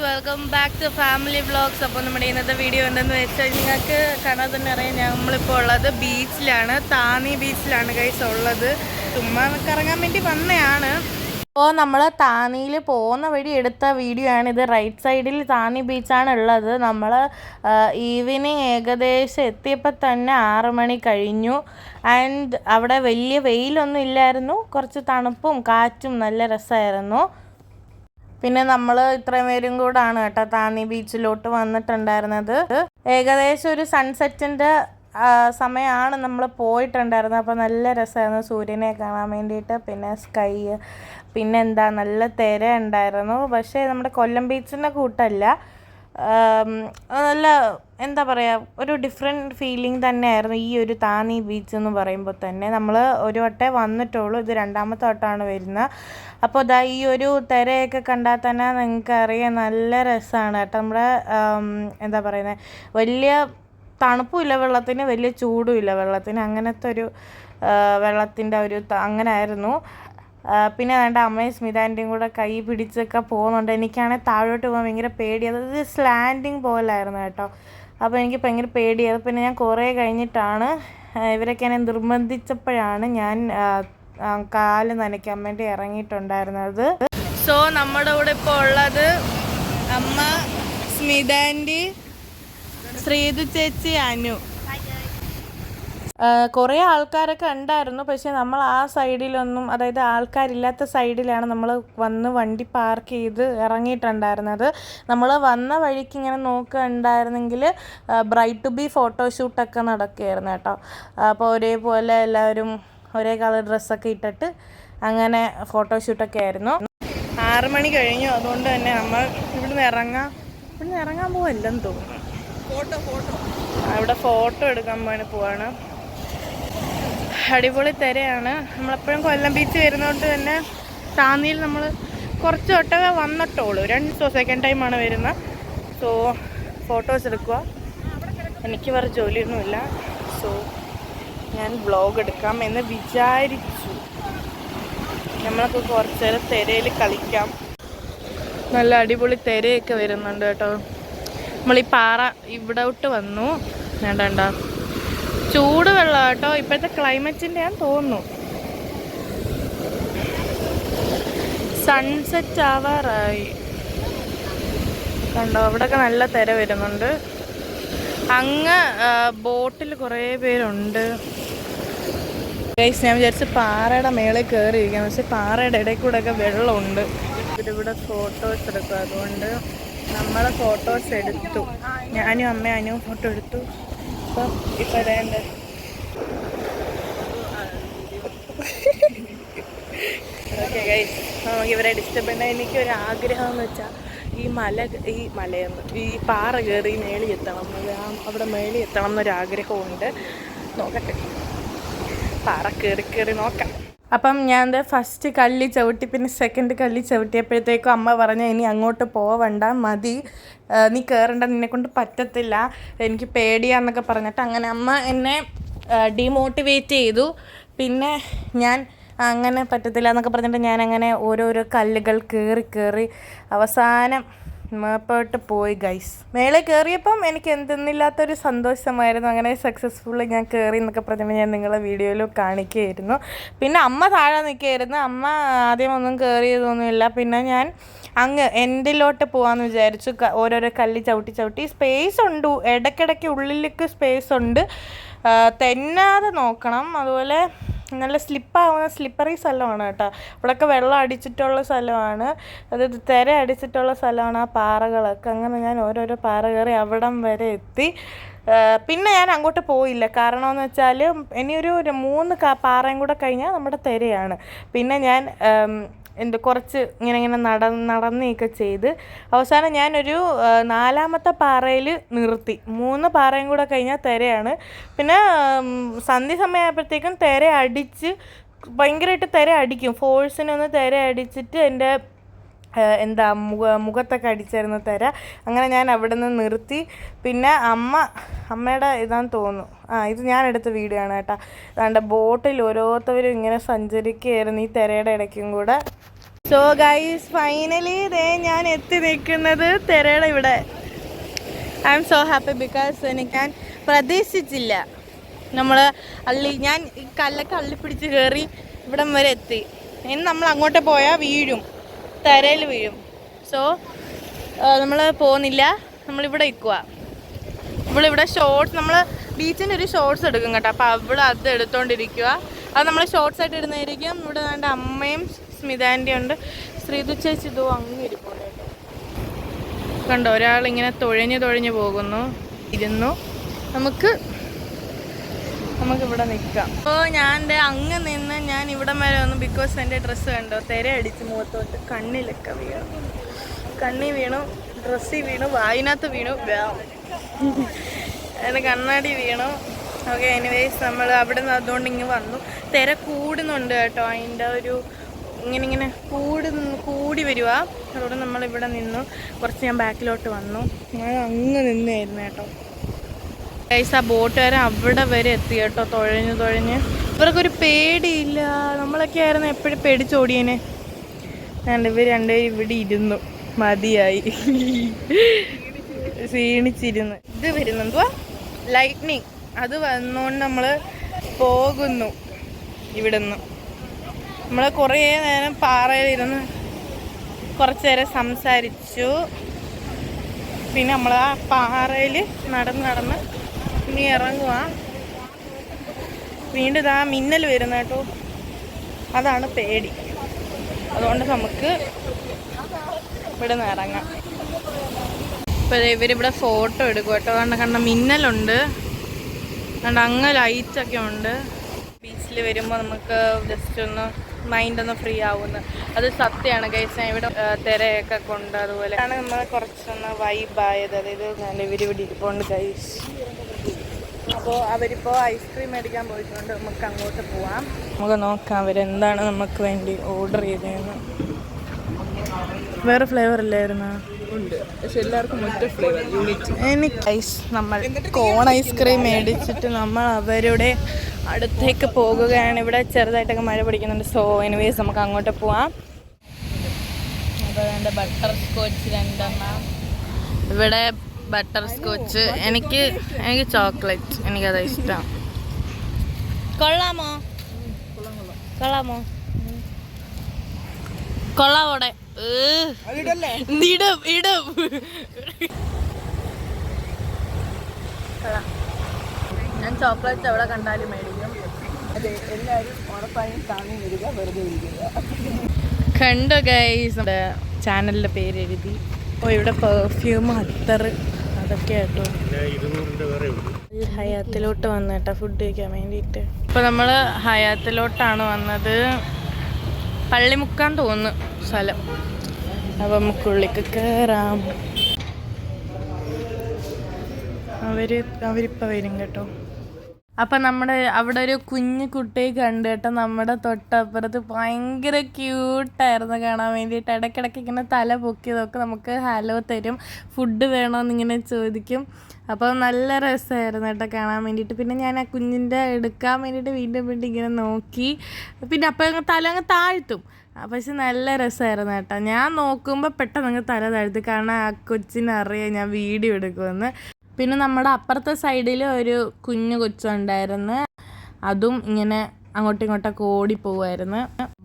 Welcome back to family vlogs. അപ്പോൾ നമ്മുടെ ഇന്നത്തെ വീഡിയോ എന്തെന്ന് വെച്ചാൽ നിങ്ങൾക്ക് കാണാൻ തന്നെ അറിയാം, നമ്മളിപ്പോൾ ഉള്ളത് ബീച്ചിലാണ്. താന്നി ബീച്ചിലാണ് ഗൈസ് ഉള്ളത്. ചുമ്മാ കറങ്ങാൻ വേണ്ടി വന്നതാണ്. അപ്പോൾ നമ്മൾ താന്നിയിൽ പോകുന്ന വഴി എടുത്ത വീഡിയോ ആണ് ഇത്. റൈറ്റ് സൈഡിൽ താന്നി ബീച്ചാണ് ഉള്ളത്. നമ്മൾ ഈവനിങ് ഏകദേശം എത്തിയപ്പോൾ തന്നെ 6 മണി കഴിഞ്ഞു. ആൻഡ് അവിടെ വലിയ വെയിലൊന്നും ഇല്ലായിരുന്നു, കുറച്ച് തണുപ്പും കാറ്റും നല്ല രസമായിരുന്നു. പിന്നെ നമ്മൾ ഇത്രയും പേരും കൂടാണ് കേട്ടോ താന്നി ബീച്ചിലോട്ട് വന്നിട്ടുണ്ടായിരുന്നത്. ഏകദേശം ഒരു സൺസെറ്റിൻ്റെ സമയമാണ് നമ്മൾ പോയിട്ടുണ്ടായിരുന്നത്. അപ്പോൾ നല്ല രസമായിരുന്നു സൂര്യനെ കാണാൻ വേണ്ടിയിട്ട്. പിന്നെ സ്കൈ, പിന്നെ എന്താ നല്ല തിര ഉണ്ടായിരുന്നു. പക്ഷേ നമ്മുടെ കൊല്ലം ബീച്ചിൻ്റെ കൂട്ടല്ല, നല്ല എന്താ പറയുക, ഒരു ഡിഫറെൻറ്റ് ഫീലിംഗ് തന്നെയായിരുന്നു ഈ ഒരു താന്നി ബീച്ച് എന്ന് പറയുമ്പോൾ തന്നെ. നമ്മൾ ഒരു വട്ടേ വന്നിട്ടുള്ളൂ, ഇത് 2ാമത്തെ വട്ടമാണ് വരുന്നത്. അപ്പോൾ ഇതാ ഈ ഒരു തിരയൊക്കെ കണ്ടാൽ തന്നെ നിങ്ങൾക്കറിയാം നല്ല രസമാണ് കേട്ടോ. നമ്മുടെ എന്താ പറയുന്നത്, വലിയ തണുപ്പുമില്ല വെള്ളത്തിന്, വലിയ ചൂടുമില്ല വെള്ളത്തിന്, അങ്ങനത്തെ ഒരു വെള്ളത്തിൻ്റെ ഒരു അങ്ങനെ ആയിരുന്നു. പിന്നെ വേണ്ട അമ്മയും സ്മിതാൻ്റെയും കൂടെ കൈ പിടിച്ചൊക്കെ പോകുന്നുണ്ട്. എനിക്കാണെങ്കിൽ താഴോട്ട് പോകാൻ ഭയങ്കര പേടിയത്. ഇത് സ്ലാൻഡിങ് പോലായിരുന്നു കേട്ടോ. അപ്പോൾ എനിക്ക് ഭയങ്കര പേടിയത്. പിന്നെ ഞാൻ കുറേ കഴിഞ്ഞിട്ടാണ്, ഇവരൊക്കെ എന്നെ നിർബന്ധിച്ചപ്പോഴാണ് ഞാൻ കാല് നനയ്ക്കാൻ വേണ്ടി ഇറങ്ങിയിട്ടുണ്ടായിരുന്നത്. സോ നമ്മുടെ കൂടെ ഇപ്പോൾ ഉള്ളത് അമ്മ, സ്മിതാൻ്റി, ശ്രീതു ചേച്ചി, അനു. കുറേ ആൾക്കാരൊക്കെ ഉണ്ടായിരുന്നു. പക്ഷേ നമ്മൾ ആ സൈഡിലൊന്നും, അതായത് ആൾക്കാരില്ലാത്ത സൈഡിലാണ് നമ്മൾ വന്ന് വണ്ടി പാർക്ക് ചെയ്ത് ഇറങ്ങിയിട്ടുണ്ടായിരുന്നത്. നമ്മൾ വന്ന വഴിക്ക് ഇങ്ങനെ നോക്കുകയുണ്ടായിരുന്നെങ്കിൽ ബ്രൈറ്റ് ടു ബി ഫോട്ടോഷൂട്ടൊക്കെ നടക്കുകയായിരുന്നു കേട്ടോ. അപ്പോൾ ഒരേപോലെ എല്ലാവരും ഒരേ കളർ ഡ്രസ്സൊക്കെ ഇട്ടിട്ട് അങ്ങനെ ഫോട്ടോഷൂട്ടൊക്കെ ആയിരുന്നു. 6 മണി കഴിഞ്ഞു. അതുകൊണ്ട് തന്നെ നമ്മൾ ഇവിടുന്ന് ഇറങ്ങാൻ പോവല്ലെന്ന് തോന്നുന്നു. അവിടെ ഫോട്ടോ എടുക്കാൻ വേണ്ടി പോവാണ്. അടിപൊളി തിരയാണ്. നമ്മളെപ്പോഴും കൊല്ലം ബീച്ച് വരുന്നതുകൊണ്ട് തന്നെ താന്നിയിൽ നമ്മൾ കുറച്ച് ഒട്ടൊക്കെ വന്നിട്ടുള്ളൂ. 2 സെക്കൻഡ് ടൈമാണ് വരുന്നത്. സോ ഫോട്ടോസ് എടുക്കുക. എനിക്ക് വേറെ ജോലിയൊന്നുമില്ല. സോ ഞാൻ വ്ളോഗ് എടുക്കാം എന്ന് വിചാരിച്ചു. നമ്മളൊക്കെ കുറച്ച് നേരം തിരയിൽ കളിക്കാം. നല്ല അടിപൊളി തിരയൊക്കെ വരുന്നുണ്ട് കേട്ടോ. നമ്മളീ പാറ ഇവിടോട്ട് വന്നു. വേണ്ട ചൂട് വെള്ളം കേട്ടോ. ഇപ്പോഴത്തെ ക്ലൈമറ്റിൻ്റെ ഞാൻ തോന്നുന്നു. സൺസെറ്റ് ആവാറായി കണ്ടോ. അവിടെയൊക്കെ നല്ല തിര വരുന്നുണ്ട്. അങ്ങ് ബോട്ടിൽ കുറേ പേരുണ്ട്. ഗൈസ്, ഞാൻ വിചാരിച്ച് പാറയുടെ മേളിൽ കയറിയിരിക്കാം, പക്ഷെ പാറയുടെ ഇടയിൽ കൂടെ ഒക്കെ വെള്ളമുണ്ട്. ഇവിടെ ഫോട്ടോസ് എടുക്കും. അതുകൊണ്ട് നമ്മൾ ഫോട്ടോസ് എടുത്തു. ഞാനും അമ്മയും അനുവും ഫോട്ടോ എടുത്തു. അപ്പം ഇപ്പം ഇടേണ്ട ഓക്കെ ഗൈസ്, നമുക്ക് ഇവരെ ഡിസ്റ്റർബ് ചെയ്യണ്ട. എനിക്കൊരു ആഗ്രഹം എന്ന് വെച്ചാൽ ഈ പാറ കയറി മേളിൽ എത്തണം, അവിടെ മേളിൽ എത്തണം എന്നൊരാഗ്രഹമുണ്ട്. നോക്കട്ടെ, പാറ കയറി നോക്കാം. അപ്പം ഞാൻ ഫസ്റ്റ് കല്ല് ചവിട്ടി, പിന്നെ സെക്കൻഡ് കല്ല് ചവിട്ടിയപ്പോഴത്തേക്കും അമ്മ പറഞ്ഞു, ഇനി അങ്ങോട്ട് പോവണ്ട, മതി, നീ കയറണ്ട, നിന്നെക്കൊണ്ട് പറ്റത്തില്ല, എനിക്ക് പേടിയാന്നൊക്കെ പറഞ്ഞിട്ട് അങ്ങനെ അമ്മ എന്നെ ഡീമോട്ടിവേറ്റ് ചെയ്തു. പിന്നെ ഞാൻ അങ്ങനെ പറ്റത്തില്ല എന്നൊക്കെ പറഞ്ഞിട്ട് ഞാൻ അങ്ങനെ ഓരോരോ കല്ലുകൾ കയറി അവസാനം മേപ്പോട്ട് പോയി ഗൈസ്. മേലെ കയറിയപ്പം എനിക്ക് എന്തെന്നില്ലാത്തൊരു സന്തോഷമായിരുന്നു. അങ്ങനെ സക്സസ്ഫുള്ളി ഞാൻ കയറി എന്നൊക്കെ പറഞ്ഞപ്പോൾ ഞാൻ നിങ്ങളെ വീഡിയോയിൽ കാണിക്കുകയായിരുന്നു. പിന്നെ അമ്മ താഴെ നിൽക്കുകയായിരുന്നു. അമ്മ ആദ്യമൊന്നും കയറിയതൊന്നുമില്ല. പിന്നെ ഞാൻ അങ്ങ് എൻഡിലോട്ട് പോകാമെന്ന് വിചാരിച്ചു. ഓരോരോ കല്ല് ചവിട്ടി സ്പേസ് ഉണ്ട്, ഇടയ്ക്കിടയ്ക്ക് ഉള്ളിലേക്ക് സ്പേസ് ഉണ്ട്. തെന്നാതെ നോക്കണം. അതുപോലെ നല്ല സ്ലിപ്പറി സ്ഥലമാണ് കേട്ടോ. അവിടെയൊക്കെ വെള്ളം അടിച്ചിട്ടുള്ള സ്ഥലമാണ്, അതായത് തിര അടിച്ചിട്ടുള്ള സ്ഥലമാണ് ആ പാറകളൊക്കെ. അങ്ങനെ ഞാൻ ഓരോരോ പാറ കയറി അവിടം വരെ എത്തി. പിന്നെ ഞാൻ അങ്ങോട്ട് പോയില്ല. കാരണം എന്ന് വെച്ചാൽ ഇനിയൊരു 3 പാറയും കൂടെ കഴിഞ്ഞാൽ നമ്മുടെ തിരയാണ്. പിന്നെ ഞാൻ കുറച്ച് ഇങ്ങനെ നടന്നൊക്കെ ചെയ്ത് അവസാനം ഞാനൊരു 4ാമത്തെ പാറയിൽ നിർത്തി. 3 പാറയും കൂടെ കഴിഞ്ഞാൽ തിരയാണ്. പിന്നെ സന്ധ്യ സമയമായപ്പോഴത്തേക്കും തിര അടിച്ച് ഭയങ്കരമായിട്ട് തിര അടിക്കും. ഫോഴ്സിനൊന്ന് തിര അടിച്ചിട്ട് എൻ്റെ മുഖത്തൊക്കെ അടിച്ചായിരുന്നു തിര. അങ്ങനെ ഞാൻ അവിടെ നിന്ന് നിർത്തി. പിന്നെ അമ്മയുടെ ഇതാന്ന് തോന്നുന്നു, ഇത് ഞാൻ എടുത്ത വീഡിയോ ആണ് കേട്ടോ. അതുകൊണ്ട് ബോട്ടിൽ ഓരോരുത്തരും ഇങ്ങനെ സഞ്ചരിക്കുകയായിരുന്നു ഈ തിരയുടെ ഇടയ്ക്കും കൂടെ. സോ ഗൈസ് ഫൈനലി ഞാൻ എത്തി നിൽക്കുന്നത് തെരയുടെ ഇവിടെ. I M so happy because ഞാൻ പ്രതീക്ഷിച്ചില്ല. ഞാൻ ഈ കല്ലൊക്കെ അള്ളിപ്പിടിച്ച് കയറി ഇവിടം വരെ എത്തി. ഇനി നമ്മൾ അങ്ങോട്ട് പോയാൽ വീഴും, തെരയിൽ വീഴും. സോ നമ്മൾ പോകുന്നില്ല, നമ്മളിവിടെ നിൽക്കുക. ഇവിടെ ഷോർട്സ്, നമ്മൾ ബീച്ചിൻ്റെ ഒരു ഷോർട്സ് എടുക്കും കേട്ടോ. അപ്പോൾ അവിടെ അത് എടുത്തുകൊണ്ടിരിക്കുക. അത് നമ്മൾ ഷോർട്സ് ആയിട്ട് ഇടുന്നതായിരിക്കും. ഇവിടെ എൻ്റെ അമ്മയും സ്മിതാൻ്റെ ഉണ്ട്, ശ്രീതു ചേച്ചി ഇതോ അങ്ങ് ഇരിപ്പുണ്ട് കേട്ടോ. കണ്ടോ, ഒരാളിങ്ങനെ തൊഴഞ്ഞു പോകുന്നു. നമുക്കിവിടെ നിൽക്കാം. അപ്പോൾ ഞാൻ അങ്ങ് നിന്ന് ഞാൻ ഇവിടം വരെ വന്നു. ബിക്കോസ് എൻ്റെ ഡ്രസ്സ് കണ്ടോ, തെര അടിച്ച് മുഖത്തോട്ട് കണ്ണിലൊക്കെ വീണു, ഡ്രസ്സിൽ വീണു, വായിനകത്ത് വീണു, എൻ്റെ കണ്ണാടി വീണു. ഓക്കെ, എനിവേസ് നമ്മൾ അവിടെ നിന്ന് അതുകൊണ്ട് ഇങ്ങ് വന്നു. തെര കൂടുന്നുണ്ട് കേട്ടോ. അതിൻ്റെ ഒരു ഇങ്ങനെ കൂടി വരുക. അതുകൊണ്ട് നമ്മളിവിടെ നിന്നു. കുറച്ച് ഞാൻ ബാക്കിലോട്ട് വന്നു. ഞാൻ അങ്ങ് നിന്നായിരുന്നു കേട്ടോ. ഗൈസ്, ആ ബോട്ടുകാരൻ അവിടെ വരെ എത്തി കേട്ടോ, തുഴഞ്ഞ്. ഇവർക്കൊരു പേടിയില്ല. നമ്മളൊക്കെ ആയിരുന്നു എപ്പോഴും പേടിച്ചോടിയനെ. ഇവർ രണ്ടുപേരും ഇവിടെ ഇരുന്നു, മതിയായി, ക്ഷീണിച്ചിരുന്നു. ഇത് വരുന്നെന്തുവാ ലൈറ്റ്നിങ്, അത് വന്നുകൊണ്ട് നമ്മൾ പോകുന്നു. ഇവിടുന്ന് നമ്മൾ കുറേ നേരം പാറയിലിരുന്ന് കുറച്ച് നേരം സംസാരിച്ചു. പിന്നെ നമ്മൾ ആ പാറയിൽ നടന്ന് ഇനി ഇറങ്ങുക. വീണ്ടും ഇതാ മിന്നൽ വരുന്ന കേട്ടോ, അതാണ് പേടി. അതുകൊണ്ട് നമുക്ക് ഇവിടെ നിന്ന് ഇറങ്ങാം. ഇപ്പോൾ ഇവരിവിടെ ഫോട്ടോ എടുക്കും കേട്ടോ. കണ്ട മിന്നലുണ്ട്, കണ്ട അങ്ങ് ലൈറ്റൊക്കെ ഉണ്ട്. ബീച്ചിൽ വരുമ്പോൾ നമുക്ക് ജസ്റ്റ് ഒന്ന് മൈൻഡൊന്ന് ഫ്രീ ആവുന്നു. അത് സത്യമാണ് ഗൈസ്. ഞാൻ ഇവിടെ തിരയൊക്കെ കൊണ്ട് അതുപോലെയാണ് നമ്മൾ കുറച്ചൊന്ന് വൈബായത്. അതായത് ഞാൻ ഇവരിവിടെ ഇരിപ്പുണ്ട് ഗൈസ്. അപ്പോൾ അവരിപ്പോൾ ഐസ്ക്രീം മേടിക്കാൻ പോയിട്ടുണ്ട്. നമുക്ക് അങ്ങോട്ട് പോവാം. നമുക്ക് നോക്കാം അവരെന്താണ് നമുക്ക് വേണ്ടി ഓർഡർ ചെയ്തതെന്ന്. വേറെ ഫ്ലേവർ ഇല്ലായിരുന്നു? പക്ഷെ എല്ലാവർക്കും ഒറ്റ ഫ്ലേവർ യൂണിറ്റ്. എനിക്ക് നമ്മൾ കോൺ ഐസ്ക്രീം മേടിച്ചിട്ട് നമ്മൾ അവരുടെ അടുത്തേക്ക് പോകുകയാണ്. ഇവിടെ ചെറുതായിട്ടൊക്കെ മഴ പിടിക്കുന്നുണ്ട്. സോ എനിവേസ് നമുക്ക് അങ്ങോട്ട് പോവാം. അപ്പോൾ എൻ്റെ ബട്ടർ സ്കോച്ച് 2 ഇവിടെ ബട്ടർ സ്കോച്ച്. എനിക്ക് ചോക്ലേറ്റ്, എനിക്കതാ ഇഷ്ടം. കൊള്ളാമോ? കൊള്ളാമോടെ? ഇടും. ഞാൻ ചോക്ലേറ്റ് എവിടെ കണ്ടാലും മേടിക്കും. അതെ, എല്ലാവരും ഉറപ്പായും താങ്ങി വരിക, വെറുതെ ഇരിക്കുക. കണ്ടോ ഗൈസ്, നമ്മുടെ ചാനലിൻ്റെ പേര് എഴുതി. അപ്പോൾ ഇവിടെ പെർഫ്യൂം, അത്തർ, അതൊക്കെ ആട്ടോ. ഹയാത്തിലോട്ട് വന്നു കേട്ടോ ഫുഡ് കഴിക്കാൻ വേണ്ടിയിട്ട്. ഇപ്പോൾ നമ്മൾ ഹയാത്തിലോട്ടാണ് വന്നത്. പള്ളിമുക്കാൻ തോന്നുന്നു സ്ഥലം. അപ്പം നമുക്ക് ഉള്ളിലേക്ക് കയറാം. അവരിപ്പോൾ വരും കേട്ടോ. അപ്പം അവിടെ ഒരു കുഞ്ഞു കുട്ടിയെ കണ്ടു കേട്ടോ. നമ്മുടെ തൊട്ടപ്പുറത്ത് ഭയങ്കര ക്യൂട്ടായിരുന്നു കാണാൻ വേണ്ടിയിട്ട്. ഇടയ്ക്കിടയ്ക്ക് ഇങ്ങനെ തല പൊക്കിയതൊക്കെ നമുക്ക് ഹലോ തരും. ഫുഡ് വേണമെന്നിങ്ങനെ ചോദിക്കും. അപ്പോൾ നല്ല രസമായിരുന്നു കേട്ടോ കാണാൻ വേണ്ടിയിട്ട്. പിന്നെ ഞാൻ ആ കുഞ്ഞിൻ്റെ എടുക്കാൻ വേണ്ടിയിട്ട് വീണ്ടും ഇങ്ങനെ നോക്കി. പിന്നെ അപ്പോൾ തല അങ്ങ് താഴ്ത്തും. പക്ഷെ നല്ല രസമായിരുന്നു കേട്ടോ. ഞാൻ നോക്കുമ്പോൾ പെട്ടെന്ന് അങ്ങ് തല താഴ്ത്തി, കാരണം ആ കൊച്ചിനറിയാം ഞാൻ വീഡിയോ എടുക്കുമെന്ന്. പിന്നെ നമ്മുടെ അപ്പുറത്തെ സൈഡിൽ ഒരു കുഞ്ഞു കൊച്ചുണ്ടായിരുന്നു. അതും ഇങ്ങനെ അങ്ങോട്ടും ഇങ്ങോട്ടൊക്കെ ഓടിപ്പോവായിരുന്നു.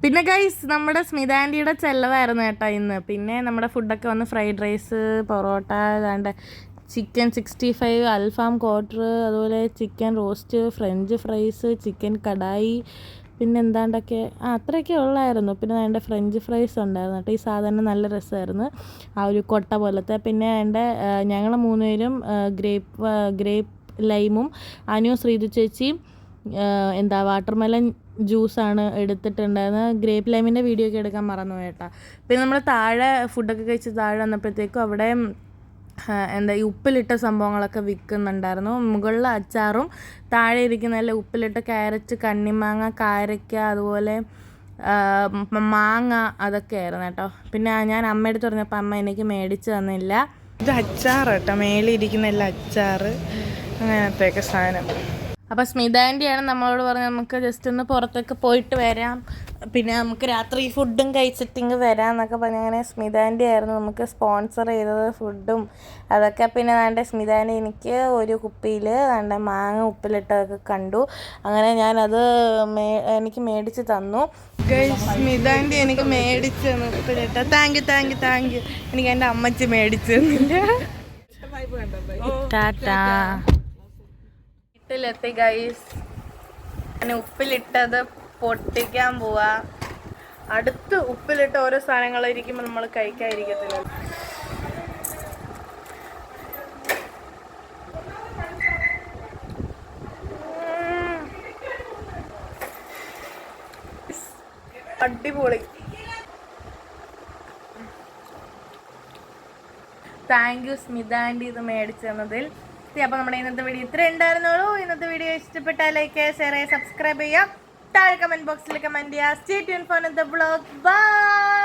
പിന്നെ ഗൈസ്, നമ്മുടെ സ്മിതാൻറ്റിയുടെ ചെലവായിരുന്നു കേട്ടോ ഇന്ന്. പിന്നെ നമ്മുടെ ഫുഡൊക്കെ വന്ന് ഫ്രൈഡ് റൈസ്, പൊറോട്ട, ഏതാണ്ട് ചിക്കൻ 65, അൽഫാം ക്വാർട്ടർ, അതുപോലെ chicken roast, French fries, chicken kadai, പിന്നെ എന്താണ്ടൊക്കെ അത്രയൊക്കെ ഉള്ളായിരുന്നു. പിന്നെ അതിൻ്റെ ഫ്രഞ്ച് ഫ്രൈസ് ഉണ്ടായിരുന്നു കേട്ടോ. ഈ സാധനം നല്ല രസമായിരുന്നു, ആ ഒരു കൊട്ട പോലത്തെ. പിന്നെ അതിൻ്റെ ഞങ്ങൾ 3 പേരും ഗ്രേപ്പ് ലൈമും അനു ശ്രീതു ചേച്ചിയും വാട്ടർമെലൺ ജ്യൂസാണ് എടുത്തിട്ടുണ്ടായിരുന്നത്. ഗ്രേപ്പ് ലൈമിൻ്റെ വീഡിയോ ഒക്കെ എടുക്കാൻ മറന്നു കേട്ടോ. പിന്നെ നമ്മൾ താഴെ ഫുഡൊക്കെ കഴിച്ച് താഴെ വന്നപ്പോഴത്തേക്കും അവിടെ ഈ ഉപ്പിലിട്ട സംഭവങ്ങളൊക്കെ വിൽക്കുന്നുണ്ടായിരുന്നു. മുകളിൽ അച്ചാറും താഴെ ഇരിക്കുന്നതല്ല ഉപ്പിലിട്ട ക്യാരറ്റ്, കണ്ണിമാങ്ങ, കാരയ്ക്ക, അതുപോലെ മാങ്ങ, അതൊക്കെ ആയിരുന്നു കേട്ടോ. പിന്നെ ഞാൻ അമ്മയുടെ പറഞ്ഞപ്പോൾ അമ്മ എനിക്ക് മേടിച്ച് തന്നില്ല. ഇത് അച്ചാർ കേട്ടോ, മേളിൽ ഇരിക്കുന്ന എല്ലാം അച്ചാർ, അങ്ങനത്തെയൊക്കെ സാധനം. അപ്പോൾ സ്മിത ആൻറ്റിയാണ് നമ്മളോട് പറഞ്ഞത് നമുക്ക് ജസ്റ്റ് ഒന്ന് പുറത്തൊക്കെ പോയിട്ട് വരാം, പിന്നെ നമുക്ക് രാത്രി ഫുഡും കഴിച്ചിട്ടിങ്ങ് വരാം എന്നൊക്കെ പറഞ്ഞ്. അങ്ങനെ സ്മിത ആൻറ്റി ആയിരുന്നു നമുക്ക് സ്പോൺസർ ചെയ്തത് ഫുഡും അതൊക്കെ. പിന്നെ വേണ്ട സ്മിത ആൻറ്റി എനിക്ക് ഒരു കുപ്പിയിൽ വേണ്ട മാങ്ങ ഉപ്പിലിട്ടതൊക്കെ കണ്ടു. അങ്ങനെ ഞാനത് എനിക്ക് മേടിച്ച് തന്നു. സ്മിത ആൻറ്റി എനിക്ക് മേടിച്ച് തന്നു ഉപ്പിലിട്ട. Thank you. എനിക്ക് എൻ്റെ അമ്മച്ചി മേടിച്ച് തന്നില്ല. ടാറ്റാ. വീട്ടിലെത്തി ഗൈസ്. ഞാൻ ഉപ്പിലിട്ടത് പൊട്ടിക്കാൻ പോവാ. അടുത്ത് ഉപ്പിലിട്ട ഓരോ സാധനങ്ങളിരിക്കുമ്പോൾ നമ്മൾ കഴിക്കാതിരിക്കത്തില്ല. അടിപൊളി. താങ്ക് യു സ്മിത ആൻറ്റി ഇത് മേടിച്ചു തന്നതിൽ. അപ്പോൾ നമ്മുടെ ഇന്നത്തെ വീഡിയോ ഇത്ര ഉണ്ടായിരുന്നുള്ളൂ. ഇന്നത്തെ വീഡിയോ ഇഷ്ടപ്പെട്ടാൽ ലൈക്ക് ചെയ്യുക, ഷെയർ ചെയ്യുക, സബ്സ്ക്രൈബ് ചെയ്യുക, താഴെ കമൻറ്റ് ബോക്സിൽ കമൻറ്റ് ചെയ്യുക. Stay tune for the vlog. By.